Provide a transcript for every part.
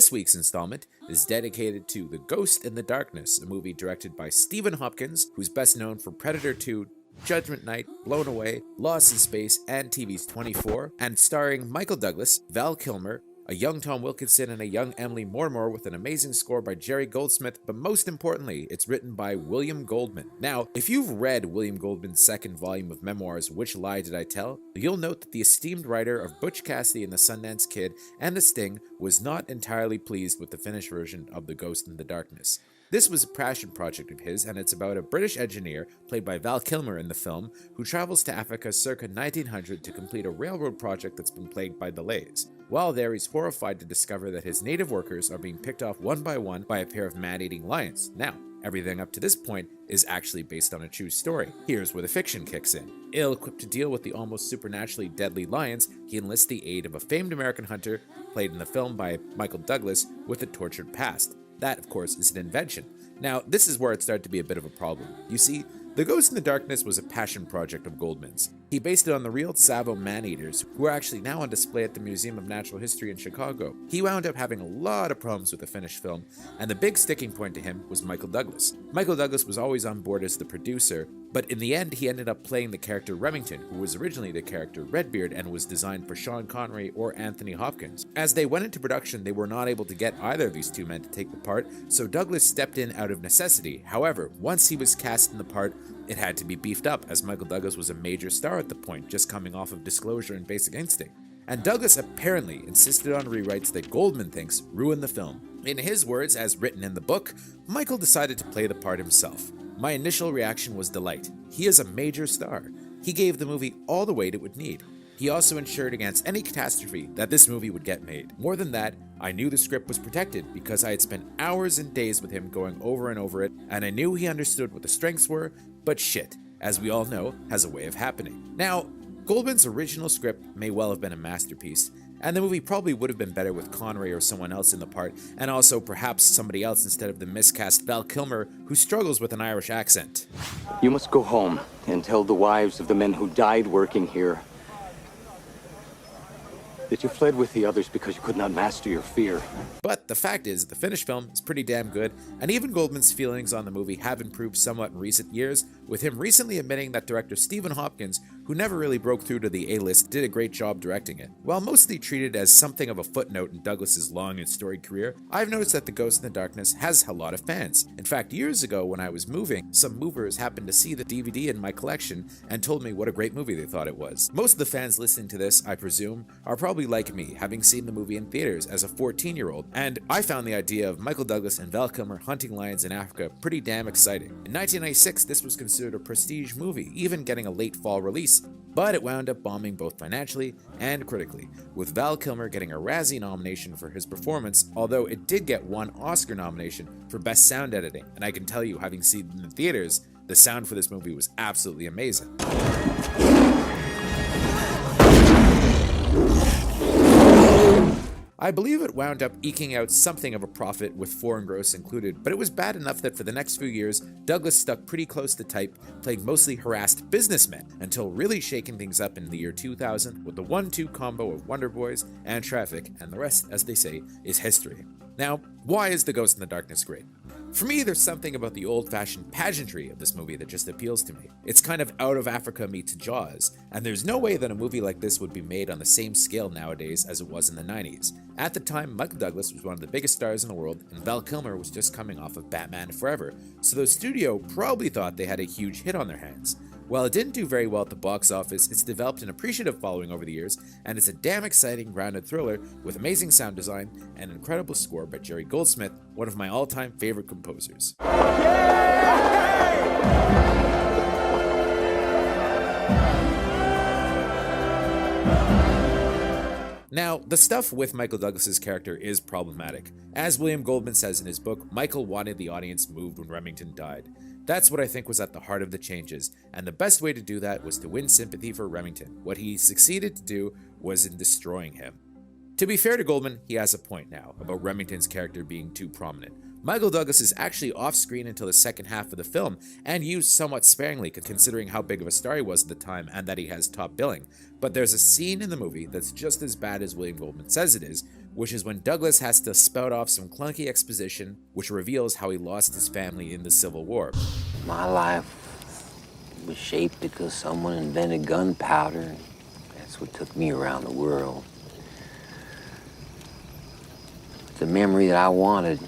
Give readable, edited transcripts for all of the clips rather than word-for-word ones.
This week's installment is dedicated to The Ghost in the Darkness, a movie directed by Stephen Hopkins, who's best known for Predator 2, Judgment Night, Blown Away, Lost in Space, and TV's 24, and starring Michael Douglas, Val Kilmer, a young Tom Wilkinson, and a young Emily Mormore, with an amazing score by Jerry Goldsmith, but most importantly, it's written by William Goldman. Now, if you've read William Goldman's second volume of memoirs, Which Lie Did I Tell?, you'll note that the esteemed writer of Butch Cassidy and the Sundance Kid and The Sting was not entirely pleased with the finished version of The Ghost in the Darkness. This was a passion project of his, and it's about a British engineer, played by Val Kilmer in the film, who travels to Africa circa 1900 to complete a railroad project that's been plagued by delays. While there, he's horrified to discover that his native workers are being picked off one by one by a pair of man-eating lions. Now, everything up to this point is actually based on a true story. Here's where the fiction kicks in. Ill-equipped to deal with the almost supernaturally deadly lions, he enlists the aid of a famed American hunter, played in the film by Michael Douglas, with a tortured past. That, of course, is an invention. Now, this is where it started to be a bit of a problem. You see, The Ghost in the Darkness was a passion project of Goldman's. He based it on the real Tsavo Man-Eaters, who are actually now on display at the Museum of Natural History in Chicago. He wound up having a lot of problems with the finished film, and the big sticking point to him was Michael Douglas. Michael Douglas was always on board as the producer, but in the end he ended up playing the character Remington, who was originally the character Redbeard and was designed for Sean Connery or Anthony Hopkins. As they went into production, they were not able to get either of these two men to take the part, so Douglas stepped in out of necessity. However, once he was cast in the part, it had to be beefed up, as Michael Douglas was a major star at the point, just coming off of Disclosure and Basic Instinct. And Douglas apparently insisted on rewrites that Goldman thinks ruined the film. In his words, as written in the book, Michael decided to play the part himself. My initial reaction was delight. He is a major star. He gave the movie all the weight it would need. He also ensured against any catastrophe that this movie would get made. More than that, I knew the script was protected because I had spent hours and days with him going over and over it, and I knew he understood what the strengths were, but shit, as we all know, has a way of happening. Now, Goldman's original script may well have been a masterpiece, and the movie probably would have been better with Connery or someone else in the part, and also perhaps somebody else instead of the miscast Val Kilmer, who struggles with an Irish accent. You must go home and tell the wives of the men who died working here that you fled with the others because you could not master your fear. But the fact is, the finished film is pretty damn good, and even Goldman's feelings on the movie have improved somewhat in recent years, with him recently admitting that director Stephen Hopkins, who never really broke through to the A-list, did a great job directing it. While mostly treated as something of a footnote in Douglas's long and storied career, I've noticed that The Ghost in the Darkness has a lot of fans. In fact, years ago when I was moving, some movers happened to see the DVD in my collection and told me what a great movie they thought it was. Most of the fans listening to this, I presume, are probably like me, having seen the movie in theaters as a 14-year-old, and I found the idea of Michael Douglas and Val Kilmer hunting lions in Africa pretty damn exciting. In 1996, this was considered a prestige movie, even getting a late fall release, but it wound up bombing both financially and critically, with Val Kilmer getting a Razzie nomination for his performance, although it did get one Oscar nomination for Best Sound Editing, and I can tell you, having seen it in the theaters, the sound for this movie was absolutely amazing. I believe it wound up eking out something of a profit with foreign gross included, but it was bad enough that for the next few years, Douglas stuck pretty close to type, playing mostly harassed businessmen, until really shaking things up in the year 2000 with the 1-2 combo of Wonder Boys and Traffic, and the rest, as they say, is history. Now, why is The Ghost in the Darkness great? For me, there's something about the old-fashioned pageantry of this movie that just appeals to me. It's kind of Out of Africa meets Jaws, and there's no way that a movie like this would be made on the same scale nowadays as it was in the 90s. At the time, Michael Douglas was one of the biggest stars in the world, and Val Kilmer was just coming off of Batman Forever, so the studio probably thought they had a huge hit on their hands. While it didn't do very well at the box office, it's developed an appreciative following over the years, and it's a damn exciting, grounded thriller with amazing sound design and an incredible score by Jerry Goldsmith, one of my all-time favorite composers. Now, the stuff with Michael Douglas's character is problematic. As William Goldman says in his book, Michael wanted the audience moved when Remington died. That's what I think was at the heart of the changes, and the best way to do that was to win sympathy for Remington. What he succeeded to do was in destroying him. To be fair to Goldman, he has a point now about Remington's character being too prominent. Michael Douglas is actually off-screen until the second half of the film, and used somewhat sparingly considering how big of a star he was at the time and that he has top billing. But there's a scene in the movie that's just as bad as William Goldman says it is, which is when Douglas has to spout off some clunky exposition which reveals how he lost his family in the Civil War. My life was shaped because someone invented gunpowder. That's what took me around the world. The memory that I wanted,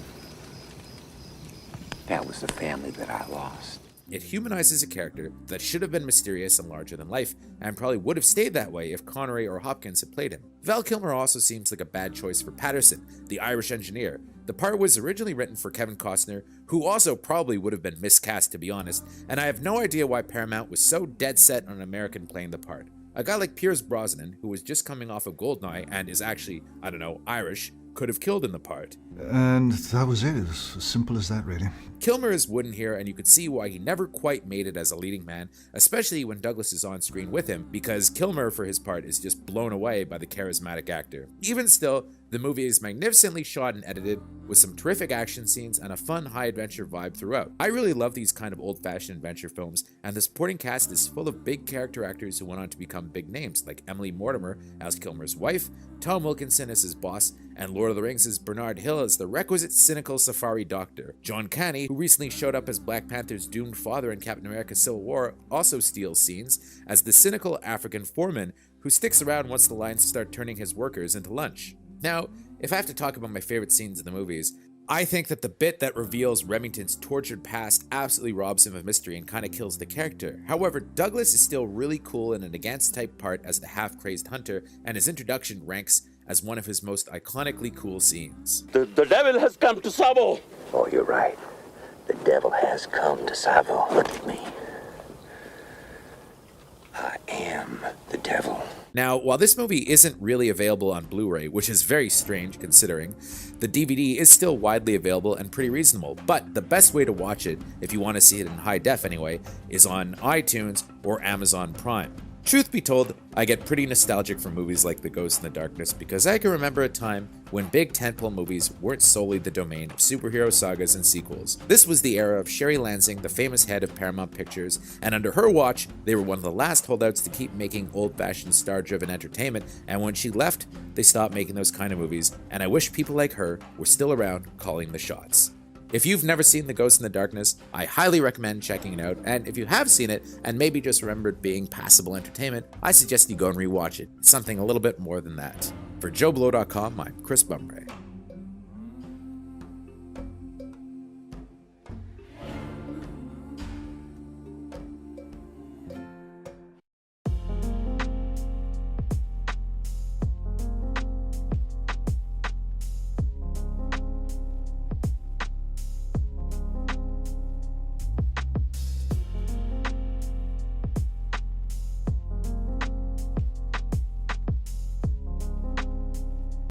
that was the family that I lost. It humanizes a character that should have been mysterious and larger than life, and probably would have stayed that way if Connery or Hopkins had played him. Val Kilmer also seems like a bad choice for Patterson, the Irish engineer. The part was originally written for Kevin Costner, who also probably would have been miscast, to be honest, and I have no idea why Paramount was so dead set on an American playing the part. A guy like Pierce Brosnan, who was just coming off of Goldeneye and is actually, I don't know, Irish, could have killed in the part. And that was it. It was as simple as that, really. Kilmer is wooden here, and you could see why he never quite made it as a leading man, especially when Douglas is on screen with him, because Kilmer, for his part, is just blown away by the charismatic actor. Even still, the movie is magnificently shot and edited, with some terrific action scenes and a fun high-adventure vibe throughout. I really love these kind of old-fashioned adventure films, and the supporting cast is full of big character actors who went on to become big names, like Emily Mortimer as Kilmer's wife, Tom Wilkinson as his boss, and Lord of the Rings' Bernard Hill as the requisite cynical safari doctor. John Caney, who recently showed up as Black Panther's doomed father in Captain America Civil War, also steals scenes as the cynical African foreman who sticks around once the lines start turning his workers into lunch. Now, if I have to talk about my favorite scenes in the movies, I think that the bit that reveals Remington's tortured past absolutely robs him of mystery and kind of kills the character. However, Douglas is still really cool in an Gantz-type part as the half-crazy hunter, and his introduction ranks as one of his most iconically cool scenes. The devil has come to Tsavo! Oh, you're right. The devil has come to Tsavo. Look at me. I am the devil. Now, while this movie isn't really available on Blu-ray, which is very strange considering, the DVD is still widely available and pretty reasonable, but the best way to watch it, if you want to see it in high def anyway, is on iTunes or Amazon Prime. Truth be told, I get pretty nostalgic for movies like The Ghost in the Darkness because I can remember a time when big tentpole movies weren't solely the domain of superhero sagas and sequels. This was the era of Sherry Lansing, the famous head of Paramount Pictures, and under her watch, they were one of the last holdouts to keep making old-fashioned star-driven entertainment, and when she left, they stopped making those kind of movies, and I wish people like her were still around calling the shots. If you've never seen The Ghost in the Darkness, I highly recommend checking it out, and if you have seen it and maybe just remembered being passable entertainment, I suggest you go and rewatch it. It's something a little bit more than that. For JOBLO.com, I'm Chris Bumray.